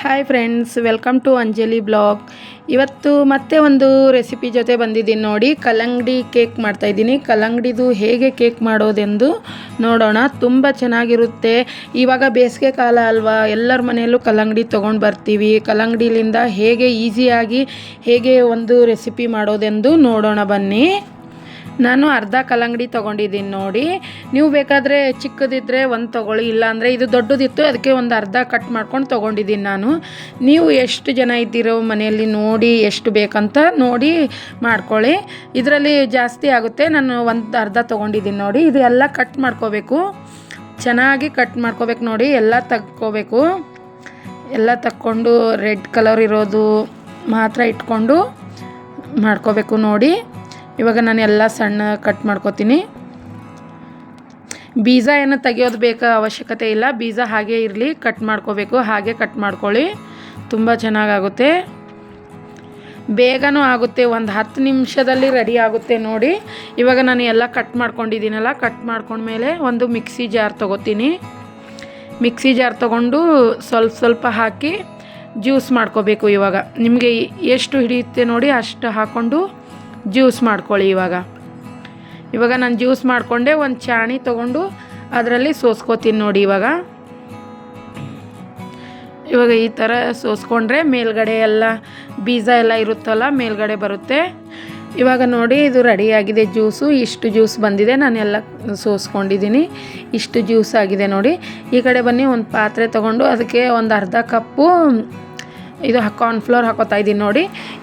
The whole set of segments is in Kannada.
Hi friends, welcome to Anjali blog. ಇವತ್ತು ಮತ್ತೆ ಒಂದು ರೆಸಿಪಿ ಜೊತೆ ಬಂದಿದ್ದೀನಿ ನೋಡಿ. ಕಲ್ಲಂಗಡಿ ಕೇಕ್ ಮಾಡ್ತಾಯಿದ್ದೀನಿ. ಕಲ್ಲಂಗಡಿದು ಹೇಗೆ ಕೇಕ್ ಮಾಡೋದೆಂದು ನೋಡೋಣ. ತುಂಬ ಚೆನ್ನಾಗಿರುತ್ತೆ. ಇವಾಗ ಬೇಸಿಗೆ ಕಾಲ ಅಲ್ವಾ, ಎಲ್ಲರ ಮನೆಯಲ್ಲೂ ಕಲ್ಲಂಗಡಿ ತೊಗೊಂಡು ಬರ್ತೀವಿ. ಕಲ್ಲಂಗಡಿಲಿಂದ ಹೇಗೆ ಈಸಿಯಾಗಿ ಹೇಗೆ ಒಂದು ರೆಸಿಪಿ ಮಾಡೋದೆಂದು ನೋಡೋಣ ಬನ್ನಿ. ನಾನು ಅರ್ಧ ಕಲ್ಲಂಗಡಿ ತೊಗೊಂಡಿದ್ದೀನಿ ನೋಡಿ. ನೀವು ಬೇಕಾದರೆ ಚಿಕ್ಕದಿದ್ದರೆ ಒಂದು ತೊಗೊಳ್ಳಿ, ಇಲ್ಲಾಂದರೆ ಇದು ದೊಡ್ಡದಿತ್ತು ಅದಕ್ಕೆ ಒಂದು ಅರ್ಧ ಕಟ್ ಮಾಡ್ಕೊಂಡು ತೊಗೊಂಡಿದ್ದೀನಿ ನಾನು. ನೀವು ಎಷ್ಟು ಜನ ಇದ್ದೀರೋ ಮನೆಯಲ್ಲಿ ನೋಡಿ ಎಷ್ಟು ಬೇಕಂತ ನೋಡಿ ಮಾಡ್ಕೊಳ್ಳಿ. ಇದರಲ್ಲಿ ಜಾಸ್ತಿ ಆಗುತ್ತೆ, ನಾನು ಒಂದು ಅರ್ಧ ತೊಗೊಂಡಿದ್ದೀನಿ ನೋಡಿ. ಇದು ಎಲ್ಲ ಕಟ್ ಮಾಡ್ಕೋಬೇಕು, ಚೆನ್ನಾಗಿ ಕಟ್ ಮಾಡ್ಕೋಬೇಕು ನೋಡಿ. ಎಲ್ಲ ತಕ್ಕೋಬೇಕು. ಎಲ್ಲ ತಕ್ಕೊಂಡು ರೆಡ್ ಕಲರ್ ಇರೋದು ಮಾತ್ರ ಇಟ್ಕೊಂಡು ಮಾಡ್ಕೋಬೇಕು ನೋಡಿ. ಇವಾಗ ನಾನು ಎಲ್ಲ ಸಣ್ಣ ಕಟ್ ಮಾಡ್ಕೋತೀನಿ. ಬೀಜ ಏನು ತೆಗಿಯೋದು ಬೇಕಾ ಅವಶ್ಯಕತೆ ಇಲ್ಲ, ಬೀಜ ಹಾಗೆ ಇರಲಿ, ಕಟ್ ಮಾಡ್ಕೋಬೇಕು. ಹಾಗೆ ಕಟ್ ಮಾಡ್ಕೊಳ್ಳಿ, ತುಂಬ ಚೆನ್ನಾಗಾಗುತ್ತೆ, ಬೇಗನೂ ಆಗುತ್ತೆ. ಒಂದು 10 ನಿಮಿಷದಲ್ಲಿ ರೆಡಿ ಆಗುತ್ತೆ ನೋಡಿ. ಇವಾಗ ನಾನು ಎಲ್ಲ ಕಟ್ ಮಾಡ್ಕೊಂಡಿದ್ದೀನಲ್ಲ, ಕಟ್ ಮಾಡ್ಕೊಂಡ್ಮೇಲೆ ಒಂದು ಮಿಕ್ಸಿ ಜಾರ್ ತೊಗೋತೀನಿ. ಮಿಕ್ಸಿ ಜಾರ್ ತೊಗೊಂಡು ಸ್ವಲ್ಪ ಹಾಕಿ ಜ್ಯೂಸ್ ಮಾಡ್ಕೋಬೇಕು. ಇವಾಗ ನಿಮಗೆ ಎಷ್ಟು ಹಿಡಿಯುತ್ತೆ ನೋಡಿ ಅಷ್ಟು ಹಾಕ್ಕೊಂಡು ಜ್ಯೂಸ್ ಮಾಡ್ಕೊಳ್ಳಿ. ಇವಾಗ ನಾನು ಜ್ಯೂಸ್ ಮಾಡಿಕೊಂಡೆ. ಒಂದು ಚಾಣಿ ತೊಗೊಂಡು ಅದರಲ್ಲಿ ಸೋಸ್ಕೋತೀನಿ ನೋಡಿ. ಇವಾಗ ಈ ಥರ ಸೋಸ್ಕೊಂಡ್ರೆ ಮೇಲ್ಗಡೆ ಎಲ್ಲ ಬೀಜ ಎಲ್ಲ ಇರುತ್ತಲ್ಲ ಮೇಲ್ಗಡೆ ಬರುತ್ತೆ. ಇವಾಗ ನೋಡಿ ಇದು ರೆಡಿಯಾಗಿದೆ ಜ್ಯೂಸು. ಇಷ್ಟು ಜ್ಯೂಸ್ ಬಂದಿದೆ, ನಾನೆಲ್ಲ ಸೋಸ್ಕೊಂಡಿದ್ದೀನಿ. ಇಷ್ಟು ಜ್ಯೂಸ್ ಆಗಿದೆ ನೋಡಿ. ಈ ಕಡೆ ಬನ್ನಿ, ಒಂದು ಪಾತ್ರೆ ತೊಗೊಂಡು ಅದಕ್ಕೆ ಒಂದು ಅರ್ಧ ಕಪ್ಪು ಇದು ಕಾರ್ನ್ಫ್ಲೋರ್ ಹಾಕೋತಾ ಇದ್ದೀನಿ ನೋಡಿ.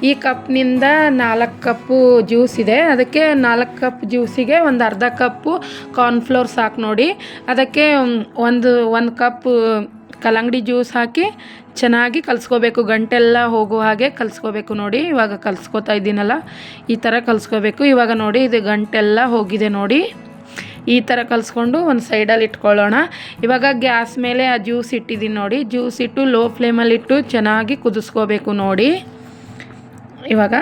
ಈ ಕಪ್ನಿಂದ 4 ಕಪ್ಪು ಜ್ಯೂಸ್ ಇದೆ, ಅದಕ್ಕೆ 4 ಕಪ್ ಜ್ಯೂಸಿಗೆ ಒಂದು ಅರ್ಧ ಕಪ್ಪು ಕಾರ್ನ್ಫ್ಲೋರ್ ಸಾಕು ನೋಡಿ. ಅದಕ್ಕೆ ಒಂದು ಕಪ್ ಕಲ್ಲಂಗಡಿ ಜ್ಯೂಸ್ ಹಾಕಿ ಚೆನ್ನಾಗಿ ಕಲಿಸ್ಕೋಬೇಕು. ಗಂಟೆಲ್ಲ ಹೋಗೋ ಹಾಗೆ ಕಲಿಸ್ಕೋಬೇಕು ನೋಡಿ. ಇವಾಗ ಕಲಿಸ್ಕೋತಾ ಇದ್ದೀನಲ್ಲ, ಈ ಥರ ಕಲಿಸ್ಕೋಬೇಕು. ಇವಾಗ ನೋಡಿ ಇದು ಗಂಟೆಲ್ಲ ಹೋಗಿದೆ ನೋಡಿ. ಈ ಥರ ಕಲಿಸ್ಕೊಂಡು ಒಂದು ಸೈಡಲ್ಲಿ ಇಟ್ಕೊಳ್ಳೋಣ. ಇವಾಗ ಗ್ಯಾಸ್ ಮೇಲೆ ಆ ಜ್ಯೂಸ್ ಇಟ್ಟಿದ್ದೀನಿ ನೋಡಿ. ಜ್ಯೂಸ್ ಇಟ್ಟು ಲೋ ಫ್ಲೇಮಲ್ಲಿಟ್ಟು ಚೆನ್ನಾಗಿ ಕುದಿಸ್ಕೋಬೇಕು ನೋಡಿ. ಇವಾಗ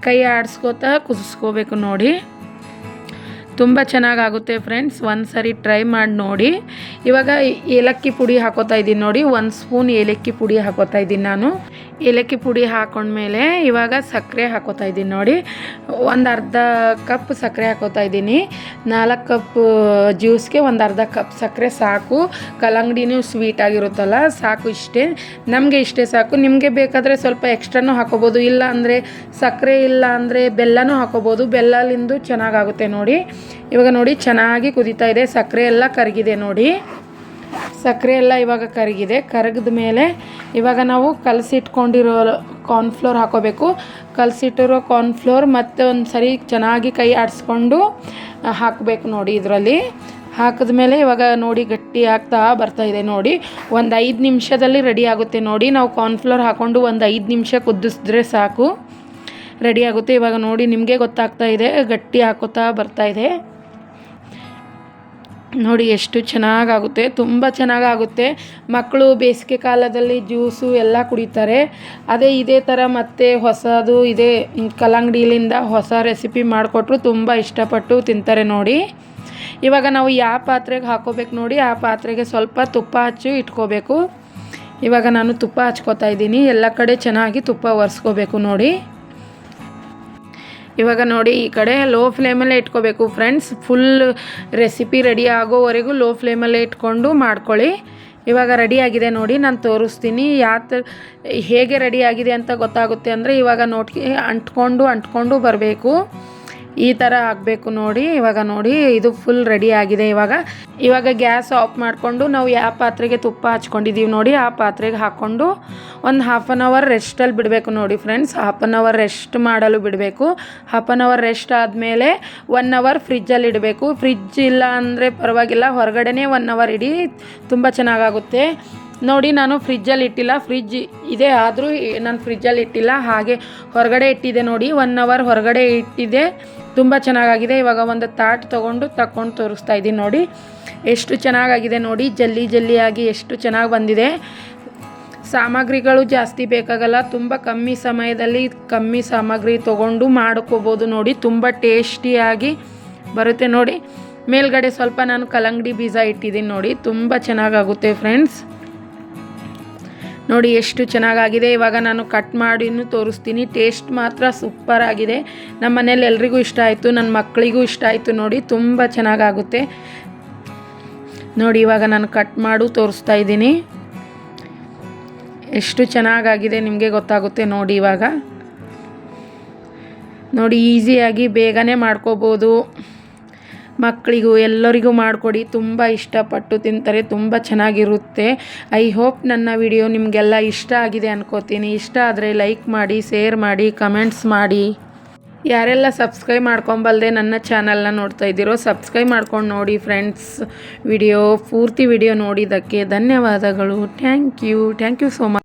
ಕೈ ಆಡಿಸ್ಕೋತಾ ಕುದಿಸ್ಕೋಬೇಕು ನೋಡಿ. ತುಂಬ ಚೆನ್ನಾಗಾಗುತ್ತೆ ಫ್ರೆಂಡ್ಸ್, ಒಂದು ಸರಿ ಟ್ರೈ ಮಾಡಿ ನೋಡಿ. ಇವಾಗ ಏಲಕ್ಕಿ ಪುಡಿ ಹಾಕೋತಾ ಇದ್ದೀನಿ ನೋಡಿ. 1 ಸ್ಪೂನ್ ಏಲಕ್ಕಿ ಪುಡಿ ಹಾಕೋತಾ ಇದ್ದೀನಿ ನಾನು. ಏಲಕ್ಕಿ ಪುಡಿ ಹಾಕೊಂಡ್ಮೇಲೆ ಇವಾಗ ಸಕ್ಕರೆ ಹಾಕೋತಾ ಇದ್ದೀನಿ ನೋಡಿ. ಒಂದು ಅರ್ಧ ಕಪ್ ಸಕ್ಕರೆ ಹಾಕೋತಾ ಇದ್ದೀನಿ. 4 ಕಪ್ ಜ್ಯೂಸ್ಗೆ ಒಂದು ಅರ್ಧ ಕಪ್ ಸಕ್ಕರೆ ಸಾಕು. ಕಲ್ಲಂಗಡಿನೂ ಸ್ವೀಟ್ ಆಗಿರುತ್ತಲ್ಲ, ಸಾಕು ಇಷ್ಟೇ. ನಮಗೆ ಇಷ್ಟೇ ಸಾಕು. ನಿಮಗೆ ಬೇಕಾದರೆ ಸ್ವಲ್ಪ ಎಕ್ಸ್ಟ್ರಾನೂ ಹಾಕೋಬೋದು, ಇಲ್ಲ ಅಂದರೆ ಸಕ್ಕರೆ ಇಲ್ಲ ಅಂದರೆ ಬೆಲ್ಲನೂ ಹಾಕೋಬೋದು. ಬೆಲ್ಲಲಿಂದು ಚೆನ್ನಾಗಾಗುತ್ತೆ ನೋಡಿ. ಇವಾಗ ನೋಡಿ ಚೆನ್ನಾಗಿ ಕುದೀತಾ ಇದೆ. ಸಕ್ಕರೆ ಎಲ್ಲ ಕರಗಿದೆ ನೋಡಿ. ಸಕ್ಕರೆ ಎಲ್ಲ ಇವಾಗ ಕರಗಿದೆ. ಕರಗಿದ ಮೇಲೆ ಇವಾಗ ನಾವು ಕಲಸಿಟ್ಕೊಂಡಿರೋ ಕಾರ್ನ್ಫ್ಲೋರ್ ಹಾಕೋಬೇಕು. ಕಲಸಿಟ್ಟಿರೋ ಕಾರ್ನ್ಫ್ಲೋರ್ ಮತ್ತೆ ಒಂದು ಸರಿ ಚೆನ್ನಾಗಿ ಕೈ ಆಡಿಸ್ಕೊಂಡು ಹಾಕಬೇಕು ನೋಡಿ. ಇದರಲ್ಲಿ ಹಾಕಿದ ಮೇಲೆ ಇವಾಗ ನೋಡಿ ಗಟ್ಟಿ ಆಗ್ತಾ ಬರ್ತಾಯಿದೆ ನೋಡಿ. ಒಂದು 5 ನಿಮಿಷದಲ್ಲಿ ರೆಡಿ ಆಗುತ್ತೆ ನೋಡಿ. ನಾವು ಕಾರ್ನ್ಫ್ಲೋರ್ ಹಾಕ್ಕೊಂಡು ಒಂದು 5 ನಿಮಿಷ ಕುದಿಸಿದ್ರೆ ಸಾಕು, ರೆಡಿ ಆಗುತ್ತೆ. ಇವಾಗ ನೋಡಿ ನಿಮಗೆ ಗೊತ್ತಾಗ್ತಾ ಇದೆ, ಗಟ್ಟಿ ಹಾಕೋತಾ ಬರ್ತಾಯಿದೆ ನೋಡಿ. ಎಷ್ಟು ಚೆನ್ನಾಗಾಗುತ್ತೆ, ತುಂಬ ಚೆನ್ನಾಗಾಗುತ್ತೆ. ಮಕ್ಕಳು ಬೇಸಿಗೆ ಕಾಲದಲ್ಲಿ ಜ್ಯೂಸು ಎಲ್ಲ ಕುಡಿತಾರೆ. ಇದೇ ಥರ ಮತ್ತೆ ಹೊಸದು ಇದೇ ಕಲ್ಲಂಗಡಿಲಿಂದ ಹೊಸ ರೆಸಿಪಿ ಮಾಡಿಕೊಟ್ರು ತುಂಬ ಇಷ್ಟಪಟ್ಟು ತಿಂತಾರೆ ನೋಡಿ. ಇವಾಗ ನಾವು ಯಾವ ಪಾತ್ರೆಗೆ ಹಾಕೋಬೇಕು ನೋಡಿ, ಆ ಪಾತ್ರೆಗೆ ಸ್ವಲ್ಪ ತುಪ್ಪ ಹಚ್ಚಿ ಇಟ್ಕೋಬೇಕು. ಇವಾಗ ನಾನು ತುಪ್ಪ ಹಚ್ಕೋತಾ ಇದ್ದೀನಿ. ಎಲ್ಲ ಕಡೆ ಚೆನ್ನಾಗಿ ತುಪ್ಪ ಒರೆಸ್ಕೋಬೇಕು ನೋಡಿ. ಇವಾಗ ನೋಡಿ ಈ ಕಡೆ ಲೋ ಫ್ಲೇಮಲ್ಲೇ ಇಟ್ಕೋಬೇಕು ಫ್ರೆಂಡ್ಸ್. ಫುಲ್ ರೆಸಿಪಿ ರೆಡಿ ಆಗೋವರೆಗೂ ಲೋ ಫ್ಲೇಮಲ್ಲೇ ಇಟ್ಕೊಂಡು ಮಾಡ್ಕೊಳ್ಳಿ. ಇವಾಗ ರೆಡಿಯಾಗಿದೆ ನೋಡಿ, ನಾನು ತೋರಿಸ್ತೀನಿ ಹೇಗೆ ರೆಡಿಯಾಗಿದೆ ಅಂತ ಗೊತ್ತಾಗುತ್ತೆ ಅಂದರೆ ಇವಾಗ ನೋಡಿ ಅಂಟ್ಕೊಂಡು ಬರಬೇಕು. ಈ ಥರ ಆಗಬೇಕು ನೋಡಿ. ಇವಾಗ ನೋಡಿ ಇದು ಫುಲ್ ರೆಡಿ ಆಗಿದೆ. ಇವಾಗ ಗ್ಯಾಸ್ ಆಫ್ ಮಾಡಿಕೊಂಡು ನಾವು ಯಾವ ಪಾತ್ರೆಗೆ ತುಪ್ಪ ಹಚ್ಕೊಂಡಿದ್ದೀವಿ ನೋಡಿ ಆ ಪಾತ್ರೆಗೆ ಹಾಕ್ಕೊಂಡು ಒಂದು 1/2 ಅವರ್ ರೆಸ್ಟಲ್ಲಿ ಬಿಡಬೇಕು ನೋಡಿ ಫ್ರೆಂಡ್ಸ್. 1/2 ಅವರ್ ರೆಸ್ಟ್ ಮಾಡಲು ಬಿಡಬೇಕು. 1/2 ಅವರ್ ರೆಸ್ಟ್ ಆದಮೇಲೆ 1 ಅವರ್ ಫ್ರಿಜ್ಜಲ್ಲಿ ಇಡಬೇಕು. ಫ್ರಿಜ್ ಇಲ್ಲ ಅಂದರೆ ಪರವಾಗಿಲ್ಲ, ಹೊರಗಡೆನೇ 1 ಅವರ್ ಇಡಿ, ತುಂಬ ಚೆನ್ನಾಗಾಗುತ್ತೆ ನೋಡಿ. ನಾನು ಫ್ರಿಜ್ಜಲ್ಲಿ ಇಟ್ಟಿಲ್ಲ, ಫ್ರಿಜ್ ಇದೆ ಆದರೂ ನಾನು ಫ್ರಿಜ್ಜಲ್ಲಿ ಇಟ್ಟಿಲ್ಲ, ಹಾಗೆ ಹೊರಗಡೆ ಇಟ್ಟಿದ್ದೆ ನೋಡಿ. 1 ಅವರ್ ಹೊರಗಡೆ ಇಟ್ಟಿದ್ದೆ, ತುಂಬ ಚೆನ್ನಾಗಾಗಿದೆ. ಇವಾಗ ಒಂದು ತಾಟ್ ತಗೊಂಡು ತೋರಿಸ್ತಾ ಇದ್ದೀನಿ ನೋಡಿ. ಎಷ್ಟು ಚೆನ್ನಾಗಾಗಿದೆ ನೋಡಿ, ಜಲ್ಲಿಯಾಗಿ ಎಷ್ಟು ಚೆನ್ನಾಗಿ ಬಂದಿದೆ. ಸಾಮಗ್ರಿಗಳು ಜಾಸ್ತಿ ಬೇಕಾಗಲ್ಲ, ತುಂಬ ಕಮ್ಮಿ ಸಮಯದಲ್ಲಿ ಕಮ್ಮಿ ಸಾಮಗ್ರಿ ತೊಗೊಂಡು ಮಾಡ್ಕೋಬೋದು ನೋಡಿ. ತುಂಬ ಟೇಸ್ಟಿಯಾಗಿ ಬರುತ್ತೆ ನೋಡಿ. ಮೇಲ್ಗಡೆ ಸ್ವಲ್ಪ ನಾನು ಕಲ್ಲಂಗಡಿ ಬೀಜ ಇಟ್ಟಿದ್ದೀನಿ ನೋಡಿ, ತುಂಬ ಚೆನ್ನಾಗಾಗುತ್ತೆ ಫ್ರೆಂಡ್ಸ್. ನೋಡಿ ಎಷ್ಟು ಚೆನ್ನಾಗಾಗಿದೆ. ಇವಾಗ ನಾನು ಕಟ್ ಮಾಡಿನೂ ತೋರಿಸ್ತೀನಿ. ಟೇಸ್ಟ್ ಮಾತ್ರ ಸೂಪರ್ ಆಗಿದೆ. ನಮ್ಮ ಮನೇಲಿ ಎಲ್ರಿಗೂ ಇಷ್ಟ ಆಯಿತು, ನನ್ನ ಮಕ್ಕಳಿಗೂ ಇಷ್ಟ ಆಯಿತು. ನೋಡಿ ತುಂಬ ಚೆನ್ನಾಗಾಗುತ್ತೆ. ನೋಡಿ ಇವಾಗ ನಾನು ಕಟ್ ಮಾಡು ತೋರಿಸ್ತಾ ಇದ್ದೀನಿ. ಎಷ್ಟು ಚೆನ್ನಾಗಾಗಿದೆ ನಿಮಗೆ ಗೊತ್ತಾಗುತ್ತೆ. ನೋಡಿ ಇವಾಗ ನೋಡಿ ಈಸಿಯಾಗಿ ಬೇಗನೆ ಮಾಡ್ಕೋಬೋದು. ಮಕ್ಕಳಿಗೂ ಎಲ್ಲರಿಗೂ ಮಾಡಿಕೊಡಿ, ತುಂಬ ಇಷ್ಟಪಟ್ಟು ತಿಂತಾರೆ, ತುಂಬ ಚೆನ್ನಾಗಿರುತ್ತೆ. ಐ ಹೋಪ್ ನನ್ನ ವಿಡಿಯೋ ನಿಮಗೆಲ್ಲ ಇಷ್ಟ ಆಗಿದೆ ಅನ್ಕೋತೀನಿ. ಇಷ್ಟ ಆದರೆ ಲೈಕ್ ಮಾಡಿ, ಶೇರ್ ಮಾಡಿ, ಕಮೆಂಟ್ಸ್ ಮಾಡಿ. ಯಾರೆಲ್ಲ ಸಬ್ಸ್ಕ್ರೈಬ್ ಮಾಡ್ಕೊಂಬಲ್ದೆ ನನ್ನ ಚಾನಲ್ನ ನೋಡ್ತಾ ಇದ್ದೀರೋ ಸಬ್ಸ್ಕ್ರೈಬ್ ಮಾಡ್ಕೊಂಡು ನೋಡಿ ಫ್ರೆಂಡ್ಸ್. ಪೂರ್ತಿ ವಿಡಿಯೋ ನೋಡಿದ್ದಕ್ಕೆ ಧನ್ಯವಾದಗಳು. Thank you so much.